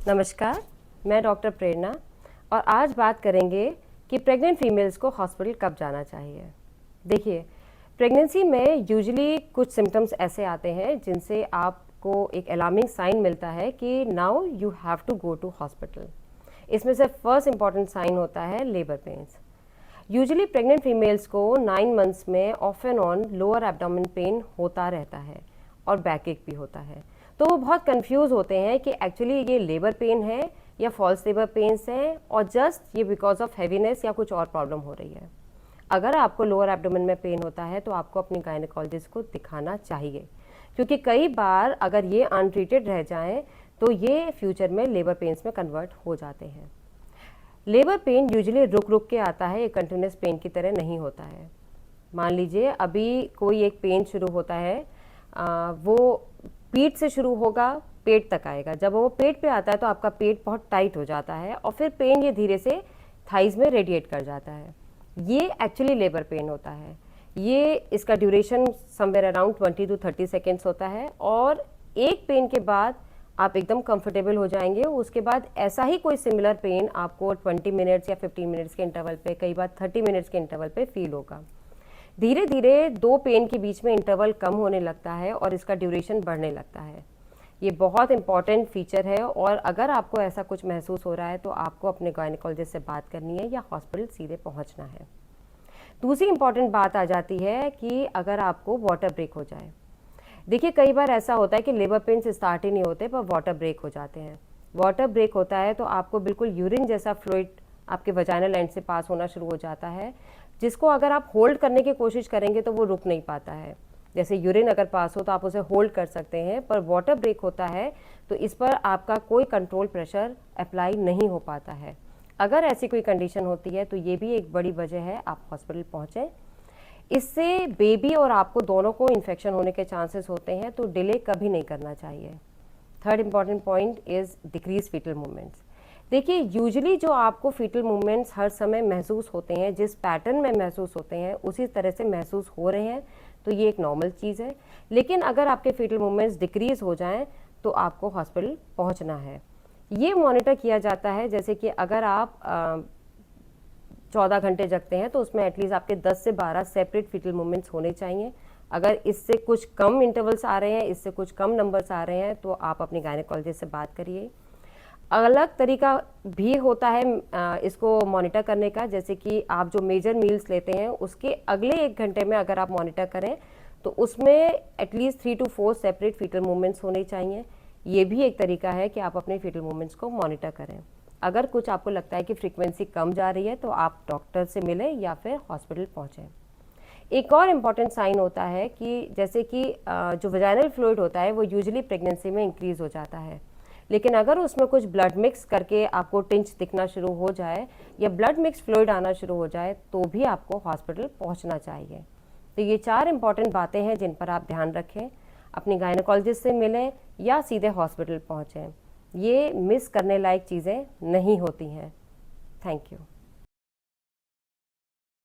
नमस्कार, मैं डॉक्टर प्रेरणा और आज बात करेंगे कि प्रेग्नेंट फीमेल्स को हॉस्पिटल कब जाना चाहिए। देखिए, प्रेगनेंसी में यूजुअली कुछ सिम्टम्स ऐसे आते हैं जिनसे आपको एक अलार्मिंग साइन मिलता है कि now you have to go to hospital. इसमें से फर्स्ट इंपॉर्टेंट साइन होता है labour pains. Usually pregnant females को 9 मंथ्स में off and on lower abdomen pain होता रहता है और बैक एक भी होता है, तो वो बहुत कंफ्यूज होते हैं कि एक्चुअली ये लेबर पेन है या फॉल्स लेबर पेन्स हैं और जस्ट ये बिकॉज ऑफ हैवीनेस या कुछ और प्रॉब्लम हो रही है। अगर आपको लोअर एब्डोमेन में पेन होता है तो आपको अपनी गायनेकोलॉजिस्ट को दिखाना चाहिए, क्योंकि कई बार अगर ये अनट्रीटेड रह जाएं तो ये फ्यूचर में लेबर पेन्स में कन्वर्ट हो जाते हैं। लेबर पेन यूजुअली रुक रुक के आता है, एक कंटिन्यूस पेन की तरह नहीं होता है। मान लीजिए अभी कोई एक पेन शुरू होता है, वो पीठ से शुरू होगा, पेट तक आएगा। जब वो पेट पे आता है तो आपका पेट बहुत टाइट हो जाता है और फिर पेन ये धीरे से थाइज में रेडिएट कर जाता है। ये एक्चुअली लेबर पेन होता है। ये इसका duration somewhere around 20 to 30 seconds होता है और एक पेन के बाद आप एकदम कंफर्टेबल हो जाएंगे। उसके बाद ऐसा ही कोई सिमिलर पेन आपको 20 मिनट्स या 15 मिनट्स के इंटरवल पे, कई बार 30 मिनट्स के इंटरवल पे फील होगा। धीरे धीरे दो पेन के बीच में इंटरवल कम होने लगता है और इसका ड्यूरेशन बढ़ने लगता है। ये बहुत इंपॉर्टेंट फीचर है और अगर आपको ऐसा कुछ महसूस हो रहा है तो आपको अपने गायनेकोलॉजिस्ट से बात करनी है या हॉस्पिटल सीधे पहुंचना है। दूसरी इंपॉर्टेंट बात आ जाती है कि अगर आपको वाटर ब्रेक हो जाए। देखिए, कई बार ऐसा होता है कि लेबर पेन्स स्टार्ट ही नहीं होते पर वाटर ब्रेक हो जाते हैं। वाटर ब्रेक होता है तो आपको बिल्कुल यूरिन जैसा फ्लूइड आपके वजाइनल एंड से पास होना शुरू हो जाता है, जिसको अगर आप होल्ड करने की कोशिश करेंगे तो वो रुक नहीं पाता है। जैसे यूरिन अगर पास हो तो आप उसे होल्ड कर सकते हैं, पर वाटर ब्रेक होता है तो इस पर आपका कोई कंट्रोल प्रेशर अप्लाई नहीं हो पाता है। अगर ऐसी कोई कंडीशन होती है तो ये भी एक बड़ी वजह है आप हॉस्पिटल पहुँचें। इससे बेबी और आपको दोनों को इन्फेक्शन होने के चांसेस होते हैं, तो डिले कभी नहीं करना चाहिए। Third important point is decrease fetal movements. देखिए, यूजुअली जो आपको फीटल मूवमेंट्स हर समय महसूस होते हैं, जिस पैटर्न में महसूस होते हैं उसी तरह से महसूस हो रहे हैं, तो ये एक नॉर्मल चीज़ है। लेकिन अगर आपके फीटल मूवमेंट्स डिक्रीज हो जाएं तो आपको हॉस्पिटल पहुंचना है। ये मॉनिटर किया जाता है, जैसे कि अगर आप 14 घंटे जगते हैं तो उसमें एटलीस्ट आपके 10 से 12 सेपरेट फीटल मूवमेंट्स होने चाहिए। अगर इससे कुछ कम इंटरवल्स आ रहे हैं, इससे कुछ कम नंबर्स आ रहे हैं, तो आप अपनी गायनेकोलॉजिस्ट से बात करिए। अलग तरीका भी होता है इसको मॉनिटर करने का, जैसे कि आप जो मेजर मील्स लेते हैं उसके अगले 1 घंटे में अगर आप मॉनिटर करें तो उसमें at least 3 to 4 separate foetal movements होने चाहिए। ये भी एक तरीका है कि आप अपने फीटल मूवमेंट्स को मॉनिटर करें। अगर कुछ आपको लगता है कि फ्रीक्वेंसी कम जा रही है तो आप डॉक्टर से मिलें या फिर हॉस्पिटल पहुँचें। एक और इम्पॉर्टेंट साइन होता है कि जैसे कि जो वजाइनल फ्लूइड होता है वो यूजुअली प्रेगनेंसी में इंक्रीज हो जाता है, लेकिन अगर उसमें कुछ ब्लड मिक्स करके आपको टिंच दिखना शुरू हो जाए या ब्लड मिक्स फ्लूइड आना शुरू हो जाए तो भी आपको हॉस्पिटल पहुंचना चाहिए। तो ये 4 इंपॉर्टेंट बातें हैं जिन पर आप ध्यान रखें। अपनी गायनेकोलॉजिस्ट से मिलें या सीधे हॉस्पिटल पहुंचें। ये मिस करने लायक चीज़ें नहीं होती हैं। Thank you.